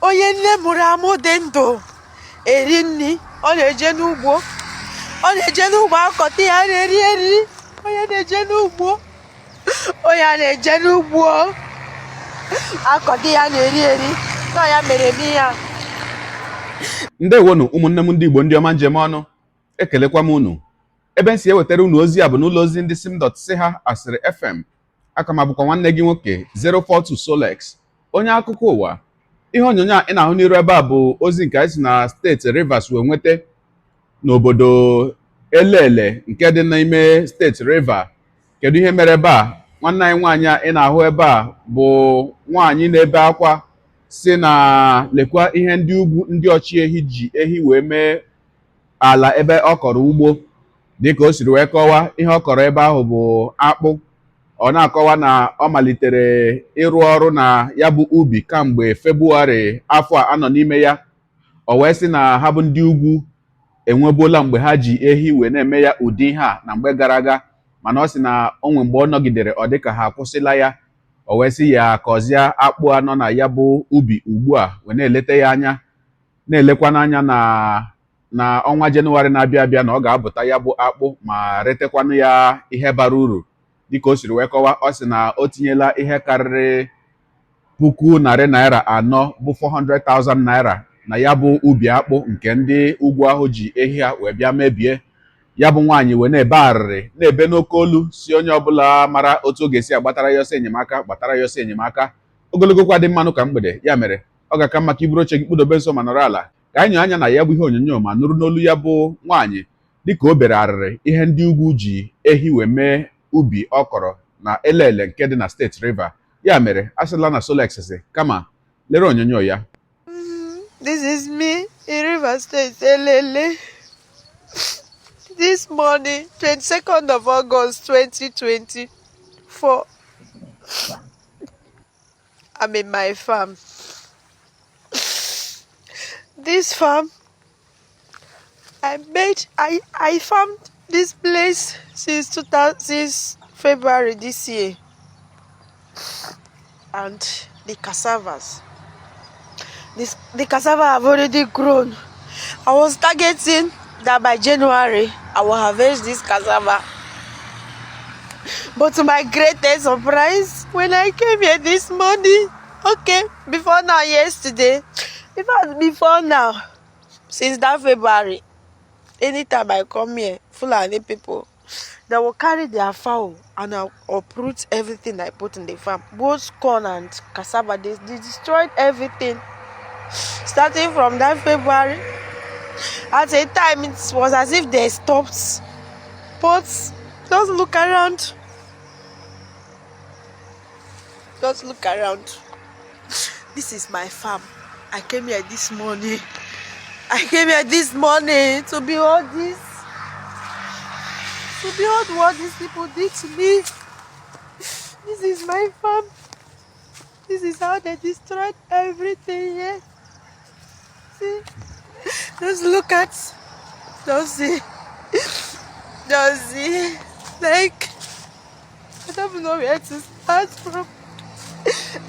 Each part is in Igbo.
onye nne mụrụ amụ dị ndụ eri nri, ọ na-eje n'ugbo akọta ya na-eri eriri. Onye na-eje n'ugbo akọta ya na-eri eri, nọ ya mere m ya. Ndewonu ụmụnne m ndị Igbo ndị ọma njem ọnụ, ekelekwa m unu. Ebe m si ewetara unu ozi a bụ n'ụlọ ozi ndị sim.si ha asịrị FM. Aka m abụkwa nwanne gị nwoke 042 Solex, onye akụkọ ụwa. Ihe onyonyo a ị na-ahụ n'iru ebe a bụ ozi nke anyị si na steeti Rivers wee nweta, n'obodo Elele nke dị n'ime steeti Rivers. Kedu ihe mere ebe a? Nwanne anyị nwaanyị a ị na-ahụ ebe a bụ nwaanyị na-ebe akwa si na lekwa ihe ndị ugwu ndị ọchị ehi ji ehi wee mee ala ebe ọ kọrọ ugbo. Dịka o siri wee kọwaa, ihe ọ kọrọ ebe ahụ bụ akpụ. Ọ na-akọwa na ọ malitere ịrụ ọrụ na ya bụ ubi kamgbe Febụwarị afọ a nọ n'ime ya. O wee sị na ha bụ ndị ugwu enwebuola mgbe ha ji ehi wee na-eme ya ụdị ihe a na mgbe gara aga, mana ọ sị na onwe mgbe ọ nọgidere ọ dịka ha akwụsịla ya. O wee sị ya kọzie akpụ anọ na ya bụ ubi ugbu a wee na-eleta ya anya, na-elekwa n'anya na ọnwa Jenụwarị na-abịa abịa na ọ ga-abụta ya bụ akpụ ma retekwanụ ya ihe bara uru. Dịka o siri wee kọwaa, ọ sị na o tinyela ihe karịrị 1,400,000 naira bụ 400,000 naira na ya bụ ubi akpụ nke ndị ugwu ahụ ji ehi ha wee bịa mebie. Ya bụ nwaanyị wee na-ebe arịrị, na-ebe n'oke olu, si onye ọbụla mara otu ọ ga-esi agbatara ya ọsọ enyemaka gbatara ya ọsọ enyemaka. Ogologo kwa dị mmanụ ka mgbede, ya mere ọ ga-aka mma ka iburu oche gị kpụdobe nso ma nọrọ ala ka anyị nyoo anya na ya bụ ihe onyonyo ma nụrụ n'olu ya bụ nwaanyị dịka o bere arịrị ihe ndị ugwu ji ehi wee mee ubi ọ kọrọ na Elele nke dị na steeti Rivers. Ya mere asịla na Solex si kama lere onyonyo ya. This is me in Rivers State, Elele. This morning, 22nd of August 2024, I'm in my farm. This farm, I farmed this place since February this year. And the cassavas. The cassava have already grown. I was targeting that by January I will harvest this cassava. But to my greatest surprise, when I came here this morning, before now, since that February, anytime I come here, Fulani people, they will carry their fowl and uproot everything I put in the farm. Both corn and cassava, they destroyed everything. Starting from that February, at a time it was as if they stopped. But just look around. Just look around. This is my farm. I came here this morning. To behold this. To behold what these people did to me. This is my farm. This is how they destroyed everything here. See? Just look at. Just see. Like, I don't know where to start from.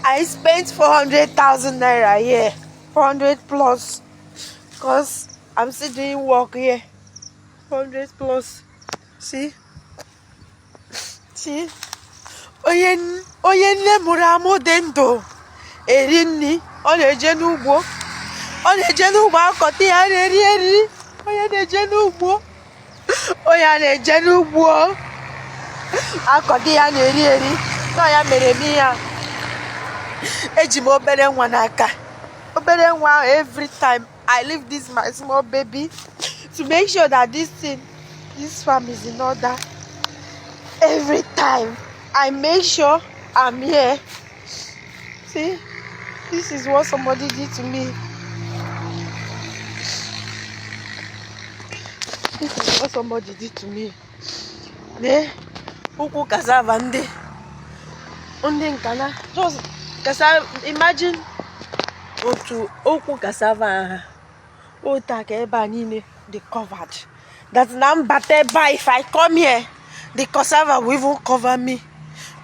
I spent 400,000 naira here. 400 plus. Because I'm still doing work here. 400 plus. See? Onye nne mụrụ amụ dị ndụ eri nri, ọ na-eje n'ugbo akọta ya na-eri eriri. Onye na-eje n'ugbo akọta ya na-eri eri, nọ ya mere m ya. Eji m obere nwa n'aka. Obere nwa, every time I leave this my small baby to make sure that this farm is in order. Every time I make sure I'm here. See, this is what somebody did to me. Ukwu cassava ndị nkana. Just cassava, imagine otu ukwu cassava aha. Ota ka ebe a niile dey covered. That now if I come here, the cassava will even cover me.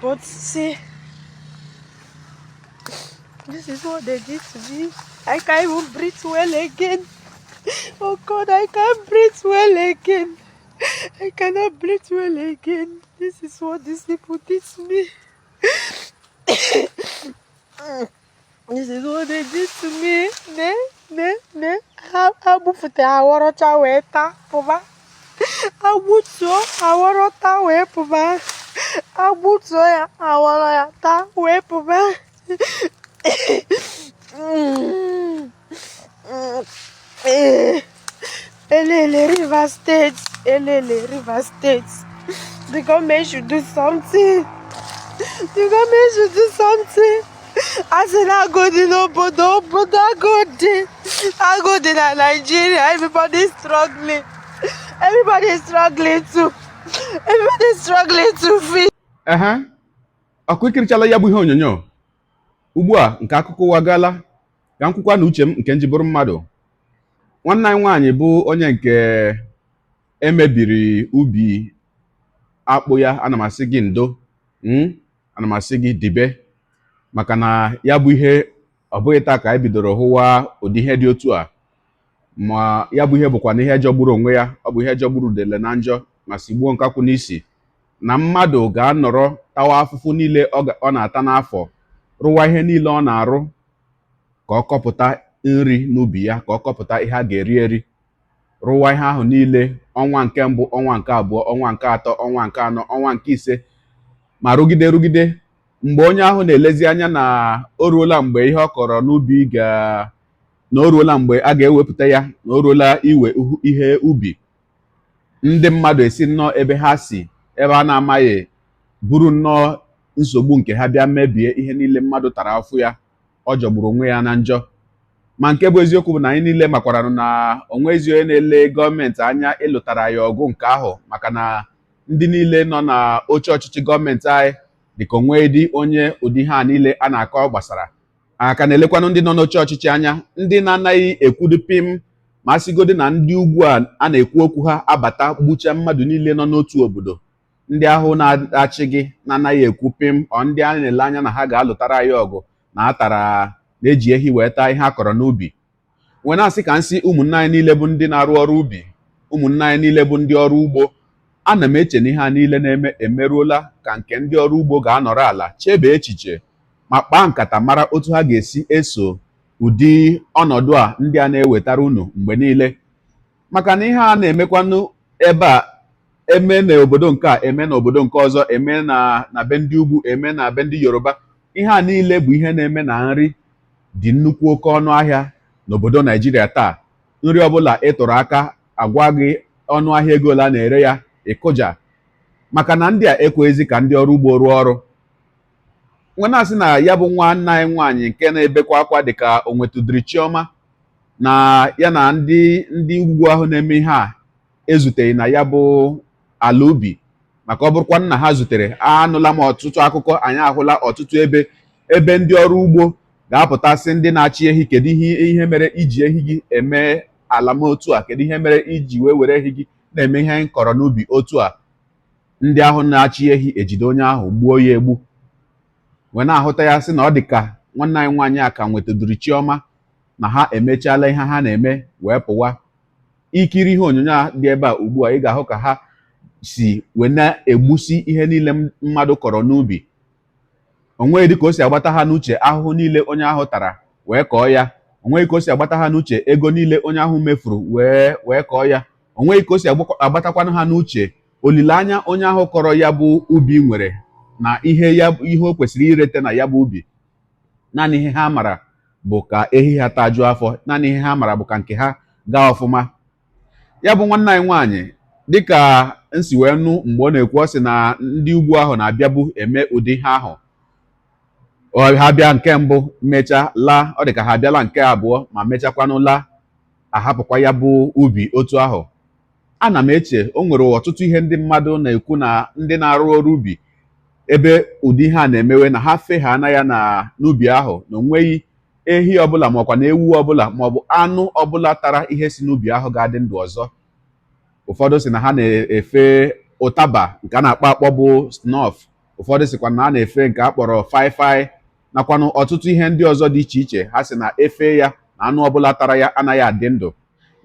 But see, This is what they did to me. I can't even breathe well again. Oh God, I can't breathe well again. I cannot breathe well again. This is what these people did to me. This is what they did to me. Ne. Agbufute awọrọcha wee taa pụba. Agbutuo awọrọta wee pụba. Agbutuo ya awọrọ ya taa wee pụba. Elele River State. Elele River State. The government should do something. The government should do something. As in Agodi n'obodo Agodi na Nigeria, everybody is struggling. Everybody is struggling to feed. ọkụ ikirichala ya bụ ihe onyonyo. Ugbu a nke akụkọ ụwa gaala ka m kwukwa na uche m nke njibụrụ mmadụ. Nwanne anyị nwaanyị bụ onye nke emebiri ubi akpụ ya. Ana m asị gị ndo, ana m asị gị dibe, maka na ya bụ ihe ọ bụghị taa ka anyị bidoro hụwa ụdị ihe dị otu a. Ma ya bụ ihe bụkwa na ihe jọgburu onwe ya. Ọ bụ ihe jọgburu udele na njọ ma sigbuo nkakwụ n'isi, na mmadụ ga-anọrọ tawa afụfụ niile ọ na-ata n'afọ, rụwa ihe niile ọ na-arụ ka ọ kọpụta nri n'ubi ya, ka ọ kọpụta ihe a ga-eri eri, rụwa ihe ahụ niile ọnwa nke mbụ, ọnwa nke abụọ, ọnwa nke atọ, ọnwa nke anọ, ọnwa nke ise, ma rụgide mgbe onye ahụ na-elezi anya na o ruola mgbe ihe ọ kọrọ n'ubi na o ruola mgbe a ga-ewepụta ya, na o ruola iwe ihe ubi, ndị mmadụ esi nnọọ ebe ha si, ebe a na-amaghị, buru nnọọ nsogbu nke ha bịa mebie ihe niile mmadụ tara afụ ya. Ọ jọgburu onwe ya na njọ. Ma nke bụ eziokwu bụ na anyị niile makwaranụ na onwe ezi onye na-ele gọọmenti anya ịlụtara ya ọgụ nke ahụ, maka na ndị niile nọ na oche ọchịchị gọọmenti anyị dịka onwe dị onye ụdị ha niile a na-akọ gbasara. Aka na-elekwanụ ndị nọ n'oche ọchịchị anya, ndị na-anaghị ekwudu pim, ma a sịgodi na ndị ugwu a na-ekwu okwu ha abata gbucha mmadụ niile nọ n'otu obodo. Ndị ahụ na-achị gị na-anaghị ekwu pim, ọ ndị a na-ele anya na ha ga-alụtara anyị ọgụ na-eji ehi wee taa ihe a kọrọ n'ubi. Wee na-asị ka nsị ụmụnne anyị niile bụ ndị na-arụ ọrụ ubi, ụmụnne anyị niile bụ ndị ọrụ ugbo, ana m eche na ihe a niile na-eme emeruola ka nke ndị ọrụ ugbo ga-anọrọ ala chebe echiche ma kpaa nkata mara otu ha ga-esi eso ụdị ọnọdụ a ndị a na-ewetara unu mgbe niile. Maka na ihe a na-emekwanụ ebe a eme n'obodo nke a, eme n'obodo nke ọzọ, eme na be ndị ugwu, eme na be ndị Yoruba, ihe a niile bụ ihe na-eme na nri dị nnukwu oke ọnụ ahịa n'obodo Naijiria taa. Nri ọbụla ị tụrụ aka agwa gị ọnụ ahịa ego ole a na-ere ya, ịkụja, maka na ndị a ekweghịzi ka ndị ọrụ ugbo rụọ ọrụ. Nwe na-asị na ya bụ nwanne anyị nwaanyị nke na-ebekwa akwa dịka o nwetụdịrị chiọma, na ya na ndị ugwu ahụ na-eme ihe a ezuteghị na ya bụ ala ubi. Maka ọ bụrụkwa nna ha zutere, anụla m ọtụtụ akụkọ, anyị ahụla ọtụtụ ebe ndị ọrụ ugbo ga-apụtasị ndị na-achị ehi, kedu ihe mere iji ehi gị eme ala m otu a, kedu ihe mere iji wee were ehi gị na-eme ihe anyị kọrọ n'ubi otu a. Ndị ahụ na-achị ehi ejide onye ahụ gbuo ya egbu. Wee na-ahụta ya sị na ọ dị ka nwanne anyị nwaanyị a ka nwetụdịrị chiọma, na ha emechaala ihe ha na-eme wee pụwa. Ikiri ihe onyonyo a dị ebe a ugbu a, ị ga-ahụ ka ha si wee na-egbusi ihe niile mmadụ kọrọ n'ubi. Onweghị dị ka o si agbata ha n'uche ahụhụ niile onye ahụ tara wee kọọ ya. Onweghị ka o si agbata ha n'uche ego niile onye ahụ mefuru wee kọọ ya. Onweghị ka o si agbatakwanụ ha n'uche olileanya onye ahụ kọrọ ya bụ ubi nwere na ihe o kwesịrị irete na ya bụ ubi. Naanị ihe ha mara bụ ka ehi ha tajuo afọ, naanị ihe ha mara bụ ka nke ha gaa ọfụma. Ya bụ nwanne anyị nwaanyị, dịka nsi wee nụ mgbe ọ na-ekwu, ọ sị na ndị ugwu ahụ na-abịabu eme ụdị ha ahụ. Ha bịa nke mbụ mechaa laa, ọ dị ka ha abịala nke abụọ ma mechakwanụ laa, ahapụkwa ya bụ ubi otu ahụ. Ana m eche o nwere ọtụtụ ihe ndị mmadụ na-ekwu na ndị na-arụ ọrụ ubi ebe ụdị ha na-emewe, na ha fegha ya n'ubi ahụ, na onweghị ehi ọbụla maọkwa na ewu ọbụla maọbụ anụ ọbụla tara ihe si n'ubi ahụ ga-adị ndụ ọzọ. Ụfọdụ si na ha na-efe ụtaba nke a na-akpọ akpọ bụ snuff. Ụfọdụ sịkwa na ha na-efe nke a kpọrọ faifai. nakwanụ ọtụtụ ihe ndị ọzọ dị iche iche ha sị na efe ya na anụ ọbụla tara ya anaghị adị ndụ.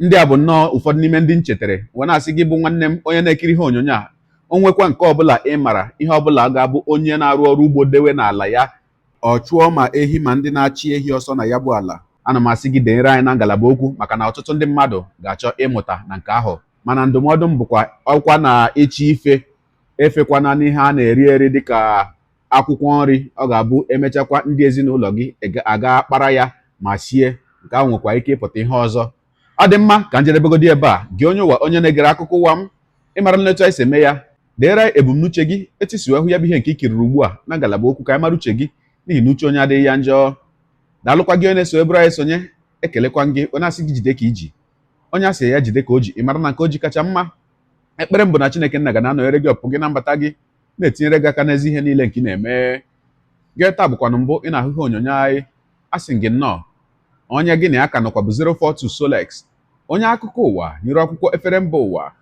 Ndị a bụ nnọọ ụfọdụ n'ime ndị nchetara wee na-asị gị bụ nwanne m onye na-ekiri ihe onyonyo a, o nwekwa nke ọbụla ị mara ihe ọbụla ga-abụ onye na-arụ ọrụ ugbo dewe n'ala ya ọ chụọ ma ehi ma ndị na-achị ehi ọsọ na ya bụ ala, ana m asị gị denyere anyị na ngalaba okwu maka na ọtụtụ ndị mmadụ ga-achọ ịmụta na nke ahụ. Mana ndụmọdụ m bụkwa ọkwa na ịchị ife efekwana n'ihe a na-eri eri dịka akwụkwọ nri. Ọ ga-abụ emechakwa ndị ezinụlọ gị aga kpara ya ma sie, nke ahụ nwekwa ike ịpụta ihe ọzọ. Ọ dị mma ka njedebegodi ebe a, gị onye ụwa onye na-egere akụkọ ụwa m, ịmara nletu anyị si eme ya, deere ebumnuche gị etisiwe hụ ya bụ ihe nke ikiriri ugbu a na ngalaba okwu ka anyị mara uche gị, n'ihi na uche onye adịghị ya njọ. Daalụkwa gị onye na-eso eburu anyị sonye, ekelekwa gị onye asị gị jide ka iji, onye asị ya jide ka o ji, ị mara na nke o ji kacha mma. Ekpere m bụ na Chineke nna ga na-anọnyere gị ọpụ gị na mbata gị, na-etinyere gị aka n'ezi ihe niile nke ị na-eme. Gị taa bụkwanụ mbụ ị na-ahụ ihe onyonyo anyị, asị gị nnọọ onye gị na ya ka nọkwa bụ 042 Solex, onye akụkọ ụwa nyere akwụkwọ efere mba ụwa.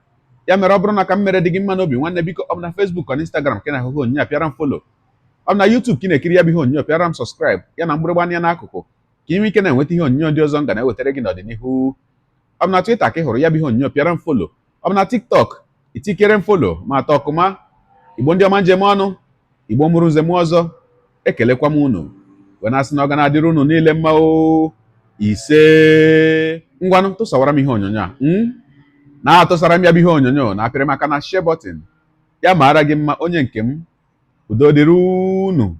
Ya mere ọ bụrụ na ka m mere dị gị mma n'obi nwanne, biko ọ bụ na Facebook na Instagram ka ị na-ahụ ihe onyonyo a pịara m folo, ọ bụ na YouTube ka ị na-ekiri ya bụ ihe onyonyo pịara m sọskraịb ya na mgbịrịgba anya n'akụkụ ka ị nwee ike na-enweta ihe onyonyo ndị ọzọ m ga na-ewetara gị n'ọdịnihu. Ọ bụ na Twitter ka ị hụrụ ya bụ ihe onyonyo pịara m folo, ọ bụ na TikTok itikere m folo ma atọ ọkụma. Igbo ndị ọma njem ọnụ, Igbo mụrụ nze m ọzọ, ekelekwa m unu wee na-asị na ọ ga na-adịrị unu niile mma o. Ise ngwanụ tụsawara m ihe onyonyo a na-atụsara m ya bụ ihe onyonyo na apịrị maka na share button ya mara gị mma onye nke m. Udo dịrị unu.